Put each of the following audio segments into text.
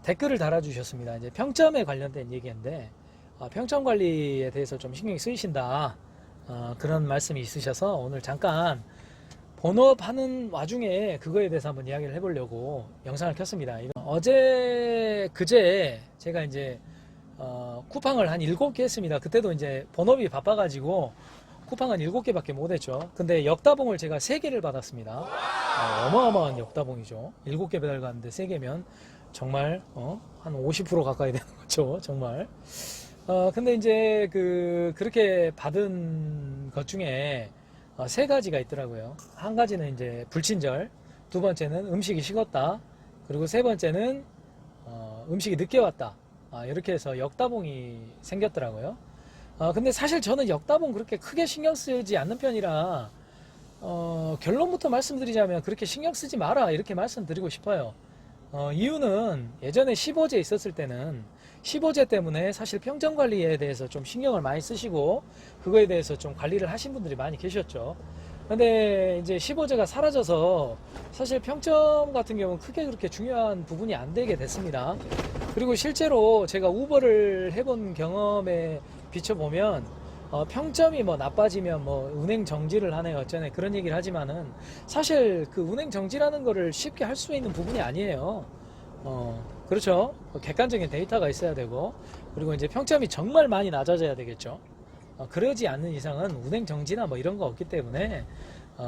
댓글을 달아주셨습니다. 이제 평점에 관련된 얘기인데, 평점 관리에 대해서 좀 신경이 쓰이신다. 그런 말씀이 있으셔서 오늘 잠깐 본업하는 와중에 그거에 대해서 한번 이야기를 해보려고 영상을 켰습니다. 어제, 그제 제가 이제 쿠팡을 한 7개 했습니다. 그때도 이제 본업이 바빠가지고 쿠팡은 7개밖에 못했죠. 근데 역다봉을 제가 3개를 받았습니다. 어마어마한 역다봉이죠. 7개 배달 갔는데 3개면 정말 한 50% 가까이 되는 거죠. 정말. 근데 이제 그렇게 받은 것 중에 3가지가 있더라고요. 한 가지는 이제 불친절, 두 번째는 음식이 식었다, 그리고 세 번째는 음식이 늦게 왔다. 이렇게 해서 역다봉이 생겼더라고요. 근데 사실 저는 역다봉 그렇게 크게 신경 쓰지 않는 편이라 결론부터 말씀드리자면 그렇게 신경 쓰지 마라 이렇게 말씀드리고 싶어요. 이유는 예전에 15제 있었을 때는 15제 때문에 사실 평점 관리에 대해서 좀 신경을 많이 쓰시고 그거에 대해서 좀 관리를 하신 분들이 많이 계셨죠. 근데 이제 15제가 사라져서 사실 평점 같은 경우는 크게 그렇게 중요한 부분이 안 되게 됐습니다. 그리고 실제로 제가 우버를 해본 경험에 비춰보면 평점이 뭐 나빠지면 뭐 운행 정지를 하네 어쩌네 그런 얘기를 하지만은 사실 그 운행 정지라는 거를 쉽게 할 수 있는 부분이 아니에요. 그렇죠. 객관적인 데이터가 있어야 되고 그리고 이제 평점이 정말 많이 낮아져야 되겠죠. 그러지 않는 이상은 운행 정지나 뭐 이런 거 없기 때문에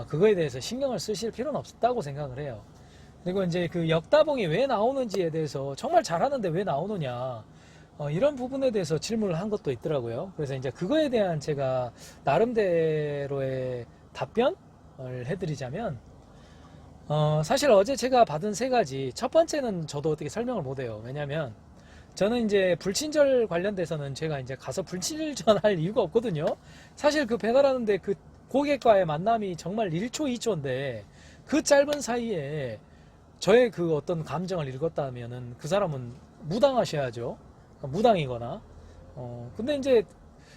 그거에 대해서 신경을 쓰실 필요는 없다고 생각을 해요. 그리고 이제 그 역다봉이 왜 나오는지에 대해서 정말 잘하는데 왜 나오느냐 이런 부분에 대해서 질문을 한 것도 있더라고요. 그래서 이제 그거에 대한 제가 나름대로의 답변을 해드리자면 사실 어제 제가 받은 3가지 첫 번째는 저도 어떻게 설명을 못해요. 왜냐면 저는 이제 불친절 관련돼서는 제가 이제 가서 불친절할 이유가 없거든요. 사실 그 배달하는데 그 고객과의 만남이 정말 1초, 2초인데 그 짧은 사이에 저의 그 어떤 감정을 읽었다면은 그 사람은 무당하셔야죠. 무당이거나. 근데 이제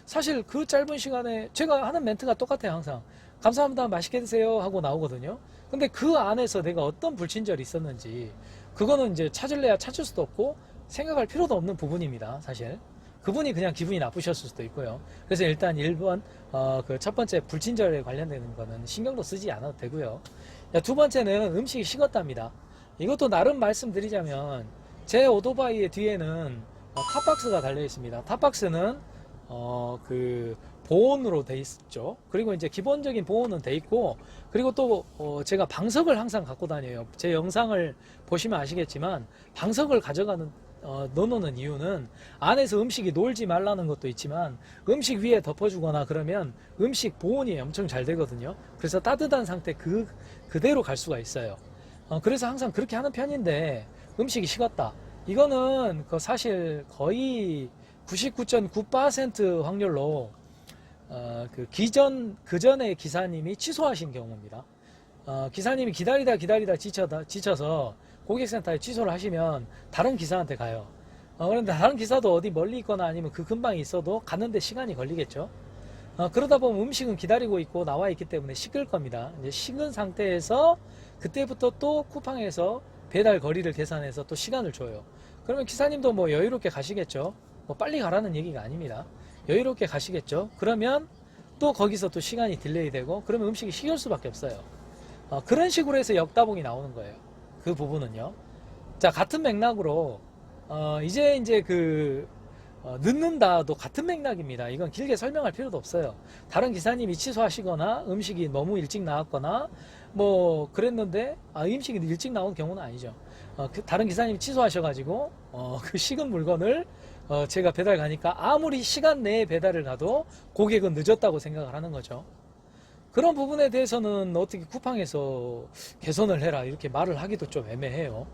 사실 그 짧은 시간에 제가 하는 멘트가 똑같아요. 항상 감사합니다 맛있게 드세요 하고 나오거든요. 근데 그 안에서 내가 어떤 불친절이 있었는지 그거는 이제 찾을래야 찾을 수도 없고 생각할 필요도 없는 부분입니다. 사실 그분이 그냥 기분이 나쁘셨을 수도 있고요. 그래서 일단 1번 그 첫 번째 불친절에 관련되는 거는 신경도 쓰지 않아도 되고요. 두 번째는 음식이 식었답니다. 이것도 나름 말씀드리자면 제 오토바이의 뒤에는 탑박스가 달려 있습니다. 탑박스는 그 보온으로 돼 있죠. 그리고 이제 기본적인 보온은 돼 있고 그리고 또 제가 방석을 항상 갖고 다녀요. 제 영상을 보시면 아시겠지만 방석을 가져가는 넣어놓는 이유는 안에서 음식이 놀지 말라는 것도 있지만 음식 위에 덮어주거나 그러면 음식 보온이 엄청 잘 되거든요. 그래서 따뜻한 상태 그대로 갈 수가 있어요. 그래서 항상 그렇게 하는 편인데 음식이 식었다. 이거는 사실 거의 99.9% 확률로 그전에 기사님이 취소하신 경우입니다. 기사님이 기다리다 지쳐서 고객센터에 취소를 하시면 다른 기사한테 가요. 그런데 다른 기사도 어디 멀리 있거나 아니면 그 근방에 있어도 가는데 시간이 걸리겠죠. 그러다 보면 음식은 기다리고 있고 나와 있기 때문에 식을 겁니다. 이제 식은 상태에서 그때부터 또 쿠팡에서 배달 거리를 계산해서 또 시간을 줘요. 그러면 기사님도 뭐 여유롭게 가시겠죠. 뭐 빨리 가라는 얘기가 아닙니다. 여유롭게 가시겠죠. 그러면 또 거기서 또 시간이 딜레이 되고 그러면 음식이 식을 수밖에 없어요. 그런 식으로 해서 역다봉이 나오는 거예요. 그 부분은요. 자, 같은 맥락으로 이제 늦는다도 같은 맥락입니다. 이건 길게 설명할 필요도 없어요. 다른 기사님이 취소하시거나 음식이 너무 일찍 나왔거나 뭐 그랬는데 음식이 일찍 나온 경우는 아니죠. 다른 기사님이 취소하셔가지고 그 식은 물건을 제가 배달 가니까 아무리 시간 내에 배달을 가도 고객은 늦었다고 생각을 하는 거죠. 그런 부분에 대해서는 어떻게 쿠팡에서 개선을 해라 이렇게 말을 하기도 좀 애매해요.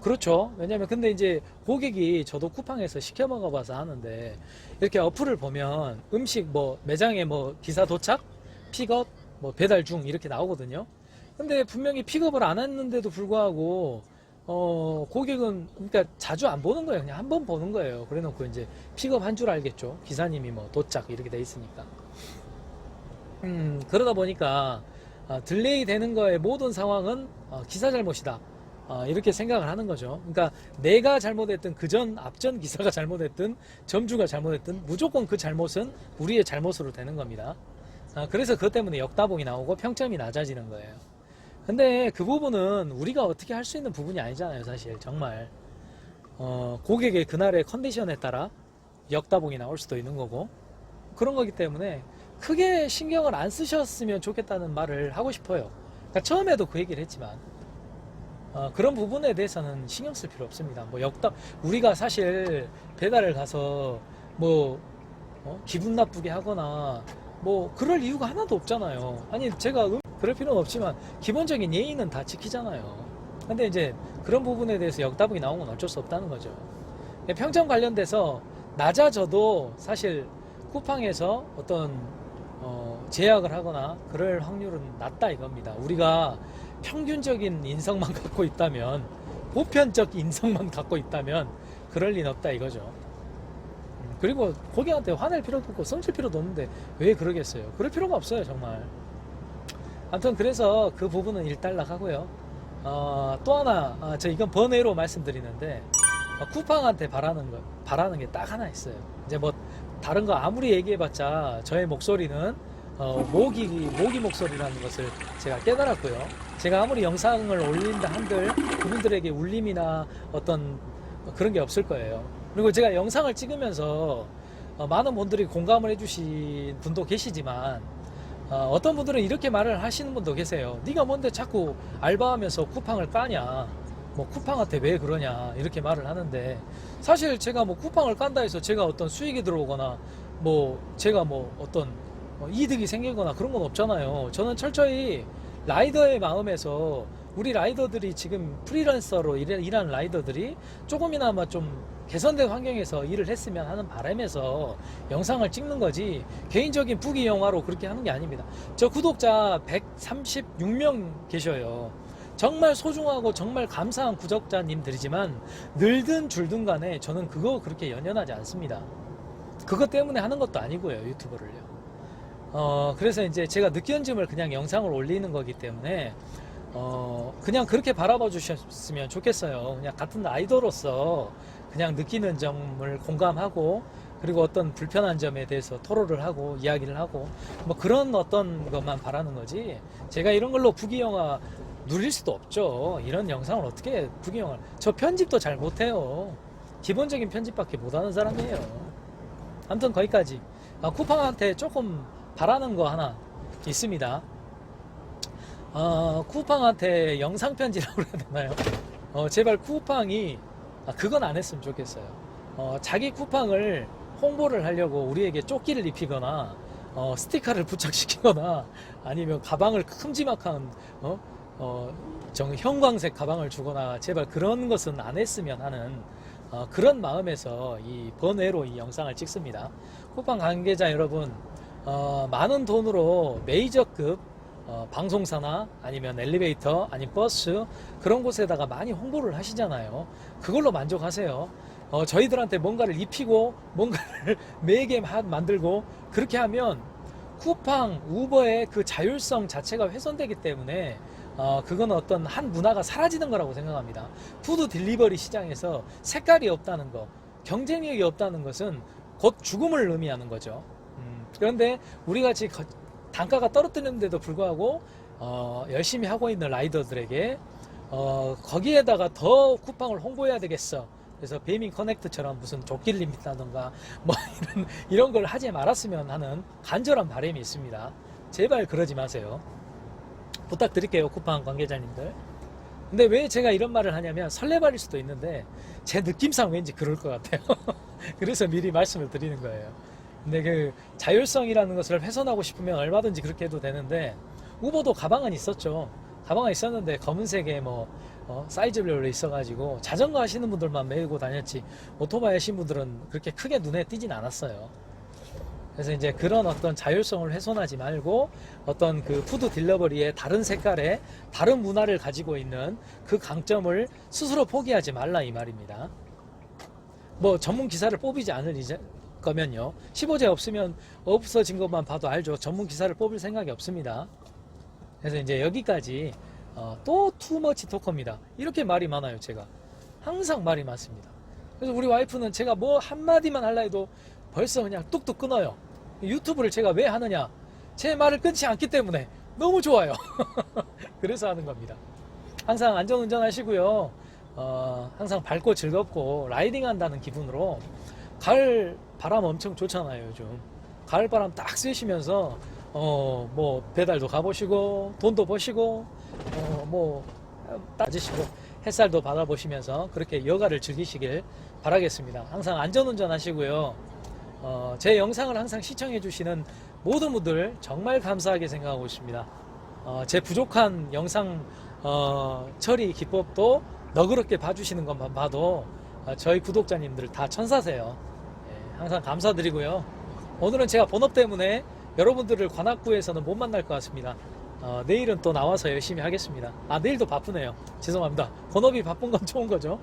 그렇죠. 왜냐면 근데 이제 고객이 저도 쿠팡에서 시켜 먹어봐서 하는데 이렇게 어플을 보면 음식 뭐 매장에 뭐 기사 도착, 픽업, 뭐 배달 중 이렇게 나오거든요. 근데 분명히 픽업을 안 했는데도 불구하고 고객은 그러니까 자주 안 보는 거예요. 그냥 한 번 보는 거예요. 그래 놓고 이제 픽업 한 줄 알겠죠. 기사님이 뭐 도착 이렇게 돼 있으니까. 그러다 보니까 딜레이 되는 거의 모든 상황은 기사 잘못이다. 이렇게 생각을 하는 거죠. 그러니까 내가 잘못했든 그전 앞전 기사가 잘못했든 점주가 잘못했든 무조건 그 잘못은 우리의 잘못으로 되는 겁니다. 그래서 그것 때문에 역다봉이 나오고 평점이 낮아지는 거예요. 근데 그 부분은 우리가 어떻게 할 수 있는 부분이 아니잖아요, 사실. 정말 고객의 그날의 컨디션에 따라 역다봉이 나올 수도 있는 거고 그런 거기 때문에 크게 신경을 안 쓰셨으면 좋겠다는 말을 하고 싶어요. 그러니까 처음에도 그 얘기를 했지만 그런 부분에 대해서는 신경 쓸 필요 없습니다. 뭐 우리가 사실 배달을 가서 뭐 기분 나쁘게 하거나 뭐 그럴 이유가 하나도 없잖아요. 아니 제가 그럴 필요는 없지만 기본적인 예의는 다 지키잖아요. 근데 이제 그런 부분에 대해서 역다봉이 나온 건 어쩔 수 없다는 거죠. 평점 관련돼서 낮아져도 사실 쿠팡에서 어떤 제약을 하거나 그럴 확률은 낮다 이겁니다. 우리가 평균적인 인성만 갖고 있다면, 보편적 인성만 갖고 있다면 그럴 리는 없다 이거죠. 그리고 고객한테 화낼 필요도 없고 성질 필요도 없는데 왜 그러겠어요? 그럴 필요가 없어요, 정말. 아무튼 그래서 그 부분은 일단락 하고요. 또 하나, 저 이건 번외로 말씀드리는데, 쿠팡한테 바라는 게 딱 하나 있어요. 이제 뭐 다른 거 아무리 얘기해봤자 저의 목소리는 모기 목소리라는 것을 제가 깨달았고요. 제가 아무리 영상을 올린다 한들 그분들에게 울림이나 어떤 그런 게 없을 거예요. 그리고 제가 영상을 찍으면서 많은 분들이 공감을 해주신 분도 계시지만 어떤 분들은 이렇게 말을 하시는 분도 계세요. 네가 뭔데 자꾸 알바하면서 쿠팡을 까냐, 뭐 쿠팡한테 왜 그러냐 이렇게 말을 하는데, 사실 제가 뭐 쿠팡을 깐다 해서 제가 어떤 수익이 들어오거나 뭐 제가 뭐 어떤 이득이 생기거나 그런 건 없잖아요. 저는 철저히 라이더의 마음에서 우리 라이더들이 지금 프리랜서로 일하는 라이더들이 조금이나마 좀 개선된 환경에서 일을 했으면 하는 바람에서 영상을 찍는 거지, 개인적인 부귀영화로 그렇게 하는 게 아닙니다. 저 구독자 136명 계셔요. 정말 소중하고 정말 감사한 구독자님들이지만 늘든 줄든 간에 저는 그거 그렇게 연연하지 않습니다. 그것 때문에 하는 것도 아니고요, 유튜브를요. 그래서 이제 제가 느끼는 점을 그냥 영상을 올리는 거기 때문에 그냥 그렇게 바라봐 주셨으면 좋겠어요. 그냥 같은 라이더로서 그냥 느끼는 점을 공감하고, 그리고 어떤 불편한 점에 대해서 토로를 하고 이야기를 하고 뭐 그런 어떤 것만 바라는 거지, 제가 이런 걸로 부귀영화 누릴 수도 없죠. 이런 영상을 어떻게 부귀영화, 저 편집도 잘 못해요. 기본적인 편집밖에 못하는 사람이에요. 아무튼 거기까지. 쿠팡한테 조금 바라는 거 하나 있습니다. 쿠팡한테 영상 편지라고 해야 되나요? 제발 쿠팡이 그건 안 했으면 좋겠어요. 자기 쿠팡을 홍보를 하려고 우리에게 조끼를 입히거나 스티커를 부착시키거나 아니면 가방을 큼지막한 형광색 가방을 주거나 제발 그런 것은 안 했으면 하는 그런 마음에서 이 번외로 이 영상을 찍습니다. 쿠팡 관계자 여러분, 많은 돈으로 메이저급 방송사나 아니면 엘리베이터 아니면 버스 그런 곳에다가 많이 홍보를 하시잖아요. 그걸로 만족하세요. 저희들한테 뭔가를 입히고 뭔가를 매게 만들고 그렇게 하면 쿠팡, 우버의 그 자율성 자체가 훼손되기 때문에 그건 어떤 한 문화가 사라지는 거라고 생각합니다. 푸드 딜리버리 시장에서 색깔이 없다는 거, 경쟁력이 없다는 것은 곧 죽음을 의미하는 거죠. 그런데 우리 같이 단가가 떨어뜨리는데도 불구하고 열심히 하고 있는 라이더들에게 거기에다가 더 쿠팡을 홍보해야 되겠어. 그래서 베이밍 커넥트처럼 무슨 조끼를 입힌다던가 뭐 이런 걸 하지 말았으면 하는 간절한 바람이 있습니다. 제발 그러지 마세요. 부탁드릴게요, 쿠팡 관계자님들. 근데 왜 제가 이런 말을 하냐면 설레발일 수도 있는데 제 느낌상 왠지 그럴 것 같아요. 그래서 미리 말씀을 드리는 거예요. 근데 그 자율성이라는 것을 훼손하고 싶으면 얼마든지 그렇게 해도 되는데, 우버도 가방은 있었죠. 가방은 있었는데 검은색에 뭐 사이즈별로 있어가지고 자전거 하시는 분들만 메고 다녔지 오토바이 하시는 분들은 그렇게 크게 눈에 띄진 않았어요. 그래서 이제 그런 어떤 자율성을 훼손하지 말고 어떤 그 푸드 딜러버리의 다른 색깔의 다른 문화를 가지고 있는 그 강점을 스스로 포기하지 말라 이 말입니다. 뭐 전문 기사를 뽑이지 않을 거면요, 15제 없으면 없어진 것만 봐도 알죠. 전문 기사를 뽑을 생각이 없습니다. 그래서 이제 여기까지 또 투머치 토커입니다. 이렇게 말이 많아요. 제가 항상 말이 많습니다. 그래서 우리 와이프는 제가 뭐 한마디만 하려 해도 벌써 그냥 뚝뚝 끊어요. 유튜브를 제가 왜 하느냐, 제 말을 끊지 않기 때문에 너무 좋아요. 그래서 하는 겁니다. 항상 안전운전 하시고요. 항상 밝고 즐겁고 라이딩 한다는 기분으로, 가을 바람 엄청 좋잖아요. 요즘 가을 바람 딱 쐬시면서 뭐 배달도 가보시고 돈도 버시고 뭐 따지시고 햇살도 받아보시면서 그렇게 여가를 즐기시길 바라겠습니다. 항상 안전운전 하시고요. 제 영상을 항상 시청해 주시는 모든 분들 정말 감사하게 생각하고 있습니다. 제 부족한 영상 처리 기법도 너그럽게 봐주시는 것만 봐도 저희 구독자님들 다 천사세요. 예, 항상 감사드리고요. 오늘은 제가 본업 때문에 여러분들을 관악구에서는 못 만날 것 같습니다. 내일은 또 나와서 열심히 하겠습니다. 내일도 바쁘네요. 죄송합니다. 본업이 바쁜 건 좋은 거죠.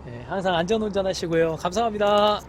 예, 항상 안전운전 하시고요. 감사합니다.